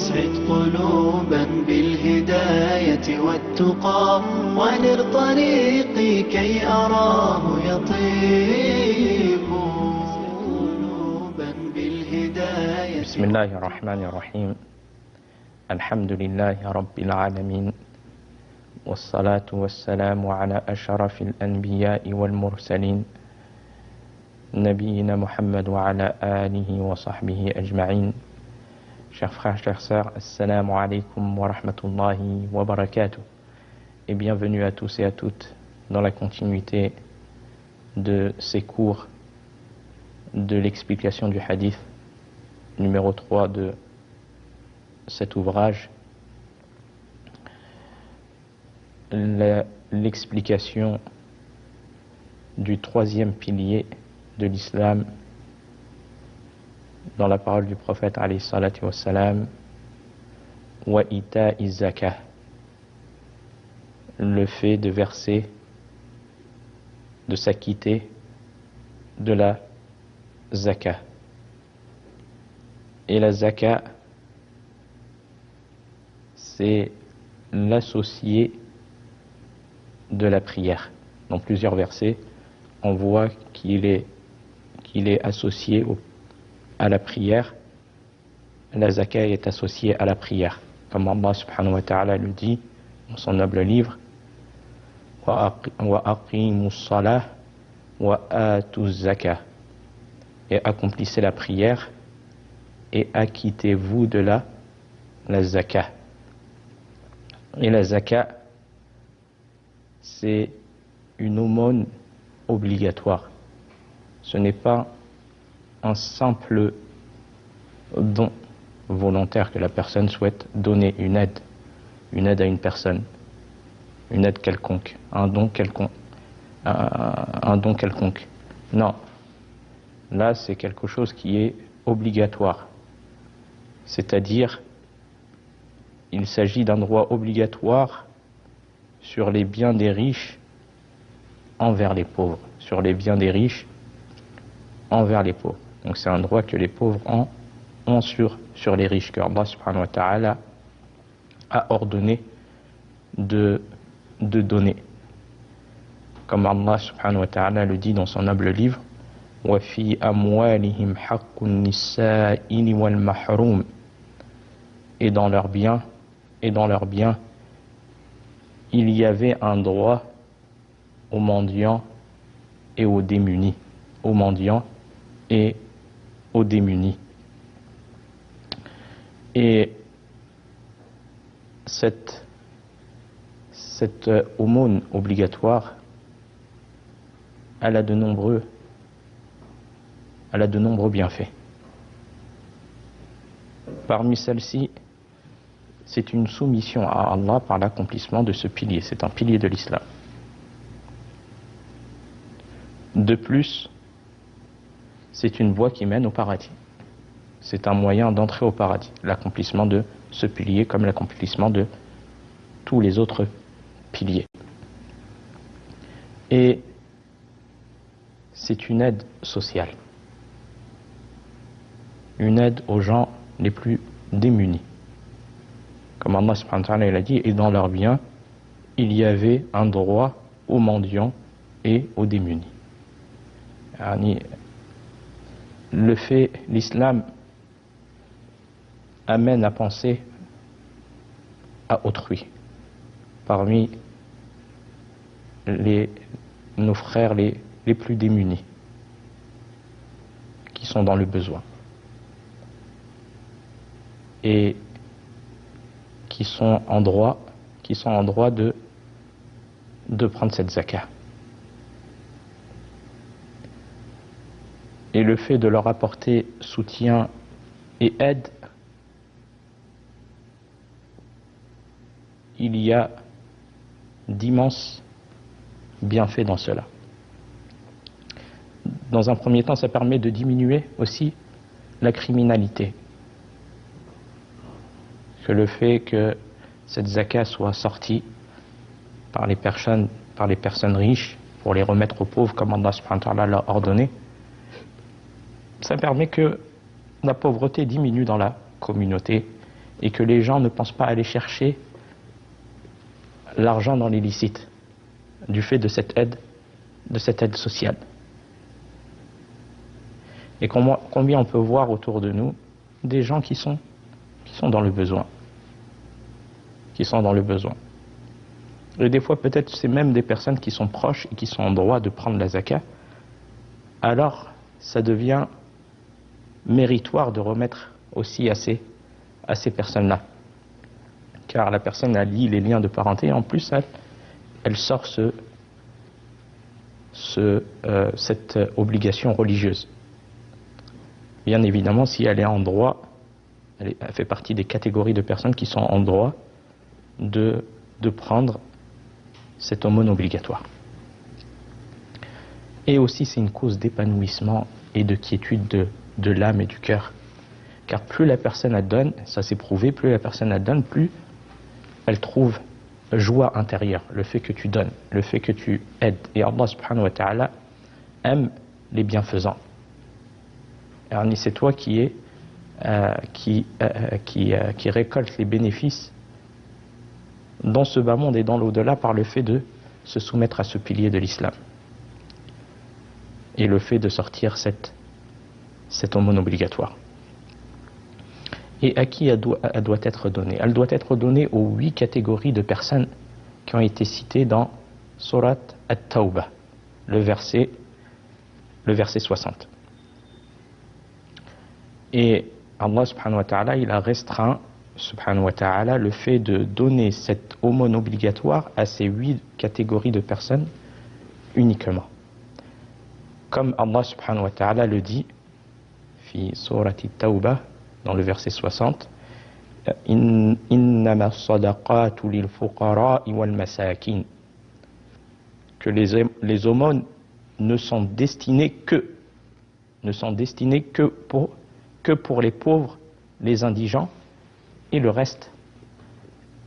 واسعد قلوبا بالهداية والتقى وانر طريقي كي أراه يطيب قلوبا بالهداية. بسم الله الرحمن الرحيم. الحمد لله رب العالمين، والصلاة والسلام على أشرف الأنبياء والمرسلين نبينا Muhammad wa ala alihi wa sahbihi ajma'in. Chers frères, chères sœurs, assalamu alaikum wa rahmatullahi wa barakatuh. Et bienvenue à tous et à toutes dans la continuité de ces cours de l'explication du hadith numéro 3 de cet ouvrage, l'explication du troisième pilier de l'islam dans la parole du prophète alayhi salatu wassalam, wa ita'i zakah, le fait de verser, de s'acquitter de la zakah. Et la zakah, c'est l'associé de la prière. Dans plusieurs versets, on voit qu'il est associé à la prière. La zakah est associée à la prière, comme Allah subhanahu wa ta'ala le dit dans son noble livre, wa aqimus salah wa atuz zakah, et accomplissez la prière et acquittez-vous de la zakah. Et la zakah, c'est une aumône obligatoire. Ce n'est pas un simple don volontaire que la personne souhaite donner, une aide à une personne, une aide quelconque, un don quelconque. Non, là c'est quelque chose qui est obligatoire, c'est-à-dire il s'agit d'un droit obligatoire sur les biens des riches envers les pauvres, sur les biens des riches envers les pauvres. Donc c'est un droit que les pauvres ont sur les riches, que Allah subhanahu wa ta'ala a ordonné de donner. Comme Allah subhanahu wa ta'ala le dit dans son noble livre, wa fi amwalihim haqqun nisa'ini wal mahrum, et dans leurs biens, il y avait un droit aux mendiants et aux démunis, aux mendiants et aux démunis. Et cette aumône obligatoire, elle a de nombreux bienfaits. Parmi celles-ci, c'est une soumission à Allah par l'accomplissement de ce pilier. C'est un pilier de l'islam. De plus, c'est une voie qui mène au paradis. C'est un moyen d'entrer au paradis, l'accomplissement de ce pilier comme l'accomplissement de tous les autres piliers. Et c'est une aide sociale, une aide aux gens les plus démunis. Comme Allah subhanahu wa ta'ala l'a dit, et dans leurs biens, il y avait un droit aux mendiants et aux démunis. L'islam amène à penser à autrui, parmi nos frères les plus démunis, qui sont dans le besoin, et qui sont en droit de prendre cette zakah. Et le fait de leur apporter soutien et aide, il y a d'immenses bienfaits dans cela. Dans un premier temps, ça permet de diminuer aussi la criminalité. Que le fait que cette zakah soit sortie par les personnes riches pour les remettre aux pauvres comme Allah subhanahu wa ta'ala l'a ordonné, ça permet que la pauvreté diminue dans la communauté et que les gens ne pensent pas aller chercher l'argent dans l'illicite du fait de cette aide sociale. Et combien on peut voir autour de nous des gens qui sont dans le besoin. Et des fois, peut-être, c'est même des personnes qui sont proches et qui sont en droit de prendre la zakat. Alors, ça devient méritoire de remettre aussi à ces personnes-là. Car la personne a lié les liens de parenté et en plus, elle sort cette obligation religieuse. Bien évidemment, si elle est en droit, elle fait partie des catégories de personnes qui sont en droit de prendre cette aumône obligatoire. Et aussi, c'est une cause d'épanouissement et de quiétude de l'âme et du cœur. Car plus la personne elle donne, ça s'est prouvé, plus la personne elle donne, plus elle trouve joie intérieure, le fait que tu donnes, le fait que tu aides. Et Allah subhanahu wa ta'ala aime les bienfaisants. Et c'est toi qui récolte les bénéfices dans ce bas monde et dans l'au-delà par le fait de se soumettre à ce pilier de l'islam et le fait de sortir cette aumône obligatoire. Et à qui elle doit être donnée? Elle doit être donnée aux 8 catégories de personnes qui ont été citées dans Surat At-Tawbah, le verset 60. Et Allah subhanahu wa ta'ala, il a restreint subhanahu wa ta'ala le fait de donner cette aumône obligatoire à ces 8 catégories de personnes uniquement. Comme Allah subhanahu wa ta'ala le dit fi surati Tawbah dans le verset 60, innama sadaqatu lil fuqara'i wal masakin, que les aumônes ne sont destinées que pour les pauvres, les indigents et le reste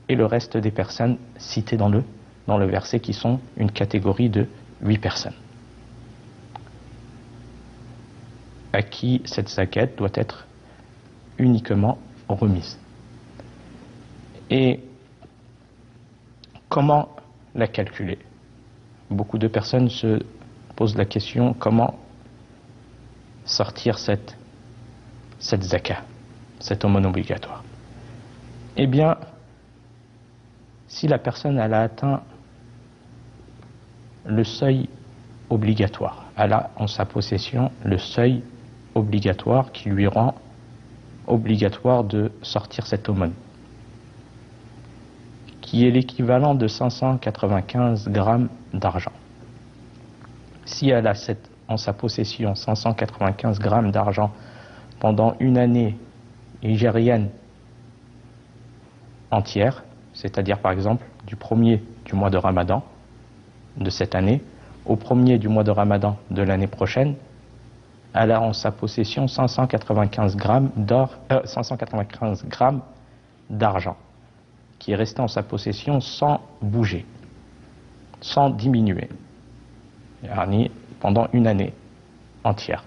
des personnes citées dans le verset, qui sont une catégorie de 8 personnes à qui cette zakat doit être uniquement remise. Et comment la calculer? Beaucoup de personnes se posent la question, comment sortir cette zakat, cette aumône obligatoire? Eh bien, si la personne elle a atteint le seuil obligatoire, elle a en sa possession le seuil obligatoire qui lui rend obligatoire de sortir cette aumône, qui est l'équivalent de 595 grammes d'argent. Si elle a en sa possession 595 grammes d'argent pendant une année nigérienne entière, c'est-à-dire par exemple du 1er du mois de Ramadan de cette année au 1er du mois de Ramadan de l'année prochaine, elle a en sa possession 595 grammes d'argent qui est resté en sa possession sans bouger, sans diminuer, pendant une année entière.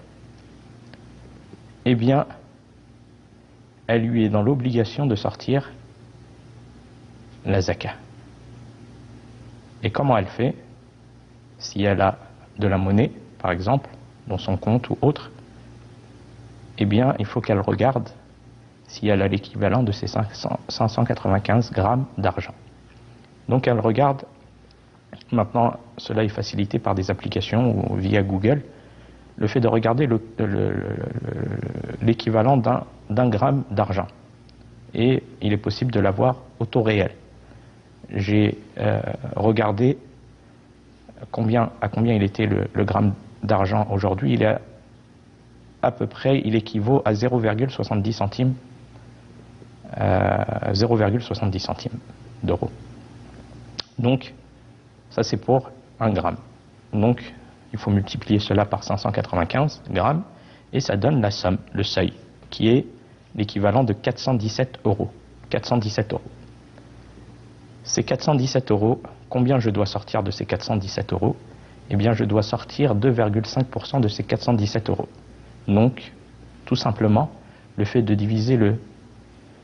Eh bien, elle lui est dans l'obligation de sortir la zakat. Et comment elle fait? Si elle a de la monnaie, par exemple, dans son compte ou autre, eh bien, il faut qu'elle regarde si elle a l'équivalent de ces 595 grammes d'argent. Donc elle regarde, maintenant cela est facilité par des applications ou via Google, le fait de regarder l'équivalent d'un gramme d'argent. Et il est possible de l'avoir au taux réel. J'ai regardé à combien il était le gramme d'argent aujourd'hui. Il est à peu près, il équivaut à 0,70 centimes, 0,70 centimes d'euros. Donc, ça c'est pour 1 gramme. Donc, il faut multiplier cela par 595 grammes et ça donne la somme, le seuil, qui est l'équivalent de 417 euros. 417 euros. Ces 417 euros, combien je dois sortir de ces 417 euros? Eh bien, je dois sortir 2,5% de ces 417 euros. Donc, tout simplement, le fait de diviser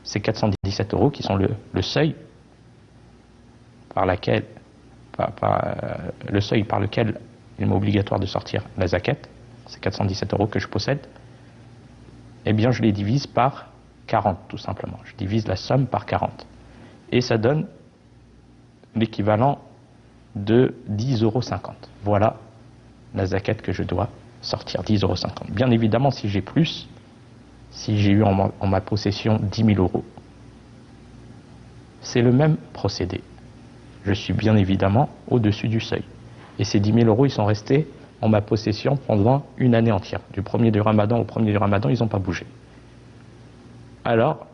ces 417 € qui sont le seuil par lequel il m'est obligatoire de sortir la zakat, ces 417 € que je possède, eh bien je les divise par 40 tout simplement. Je divise la somme par 40. Et ça donne l'équivalent de 10,50 €. Voilà la zakat que je dois sortir, 10,50 €. Bien évidemment, si j'ai plus, si j'ai eu en ma possession 10 000 €, c'est le même procédé. Je suis bien évidemment au-dessus du seuil. Et ces 10 000 €, ils sont restés en ma possession pendant une année entière. Du premier du Ramadan au premier du Ramadan, ils n'ont pas bougé. Alors,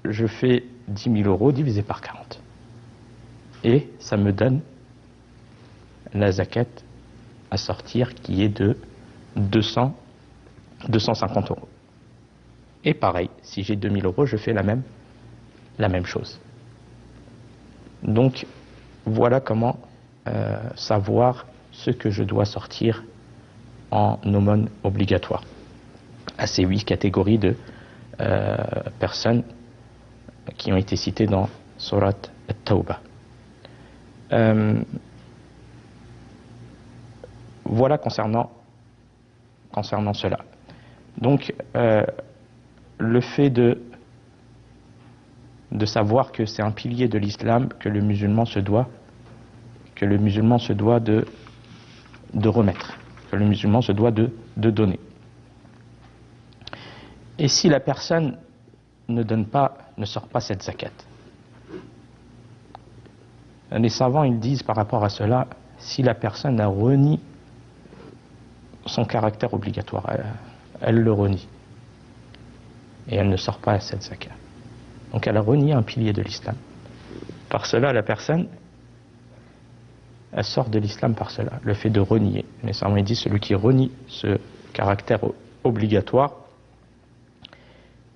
je fais 10 000 € divisé par 40. Et ça me donne la zakat à sortir qui est de 250 €. Et pareil, si j'ai 2 000 €, je fais la même chose. Donc, voilà comment savoir ce que je dois sortir en aumône obligatoire à ces 8 catégories de personnes qui ont été citées dans Surat At-Tawbah. Voilà concernant cela. Donc, le fait de savoir que c'est un pilier de l'islam que le musulman se doit de remettre, que le musulman se doit de donner. Et si la personne ne sort pas cette zakat, les savants ils disent par rapport à cela, si la personne a renié son caractère obligatoire, elle le renie et elle ne sort pas cette zakat. Donc elle a renié un pilier de l'islam. Par cela, la personne, elle sort de l'islam par cela, le fait de renier. Les savants disent celui qui renie ce caractère obligatoire,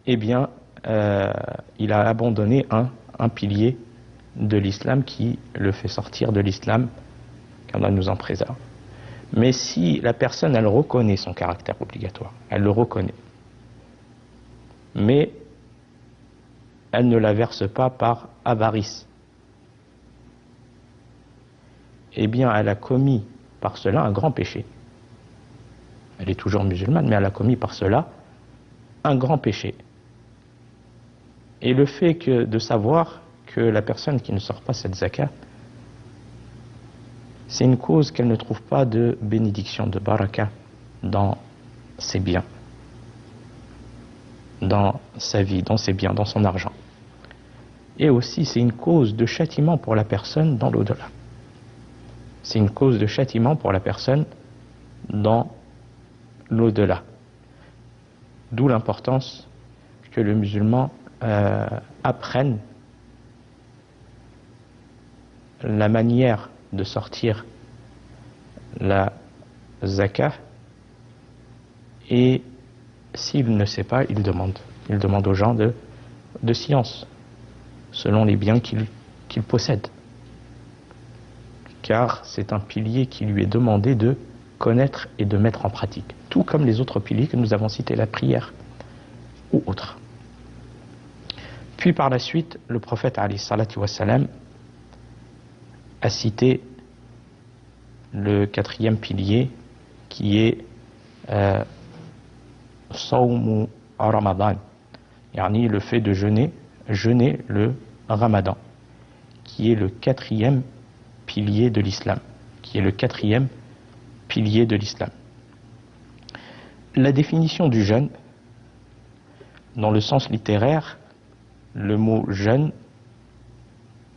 eh bien, il a abandonné un pilier de l'islam qui le fait sortir de l'islam, qu'Allah nous en préserve. Mais si la personne, elle reconnaît son caractère obligatoire, elle le reconnaît, mais elle ne la verse pas par avarice, eh bien, elle a commis par cela un grand péché. Elle est toujours musulmane, mais elle a commis par cela un grand péché. Et le fait de savoir que la personne qui ne sort pas cette zakat, c'est une cause qu'elle ne trouve pas de bénédiction, de baraka dans ses biens, dans sa vie, dans ses biens, dans son argent. Et aussi, c'est une cause de châtiment pour la personne dans l'au-delà. C'est une cause de châtiment pour la personne dans l'au-delà. D'où l'importance que le musulman apprenne la manière de sortir la zakah, et s'il ne sait pas, il demande aux gens de science selon les biens qu'il possède, car c'est un pilier qui lui est demandé de connaître et de mettre en pratique, tout comme les autres piliers que nous avons cités, la prière ou autres. Puis par la suite, le prophète alayhi salatu wassalam a cité le 4e pilier qui est Sawmu Ramadan, yani le fait de jeûner le Ramadan, qui est le 4e pilier de l'islam, La définition du jeûne, dans le sens littéraire, le mot jeûne,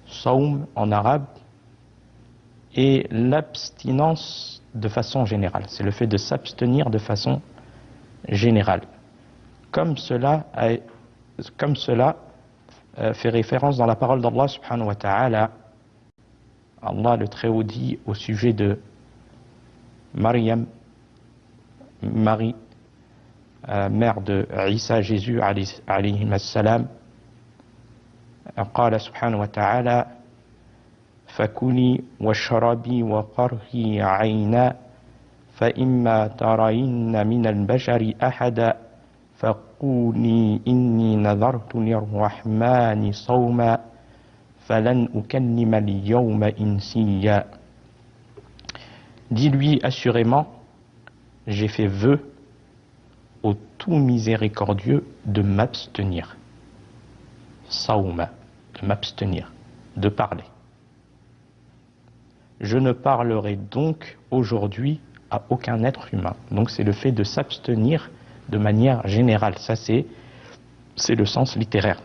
Sawm en arabe, est l'abstinence de façon générale. C'est le fait de s'abstenir de façon générale. Comme cela fait référence dans la parole d'Allah subhanahu wa ta'ala. Allah le Très-Haut dit au sujet de Maryam, Marie, mère de Isa, Jésus alayhi salam, قال سبحانه وتعالى فكلي واشربي وقري عينا فإما ترين من البشر أحدا قولي إني نذرت للرحمن صوما فلن أكلم اليوم إنسيا. Dis-lui assurément, j'ai fait vœu au tout miséricordieux de m'abstenir. Sauma, de m'abstenir, de parler. Je ne parlerai donc aujourd'hui à aucun être humain. Donc c'est le fait de s'abstenir de manière générale. Ça c'est le sens littéraire.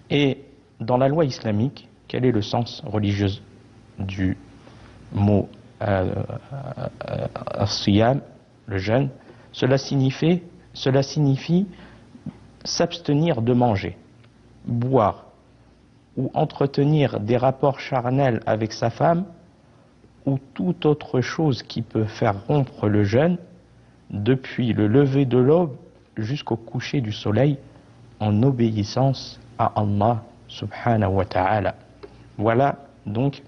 Et dans la loi islamique, quel est le sens religieux du mot as-siyam, le jeûne? Cela signifie s'abstenir de manger, boire ou entretenir des rapports charnels avec sa femme ou toute autre chose qui peut faire rompre le jeûne depuis le lever de l'aube jusqu'au coucher du soleil en obéissance à Allah subhanahu wa ta'ala. Voilà donc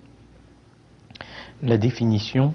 la définition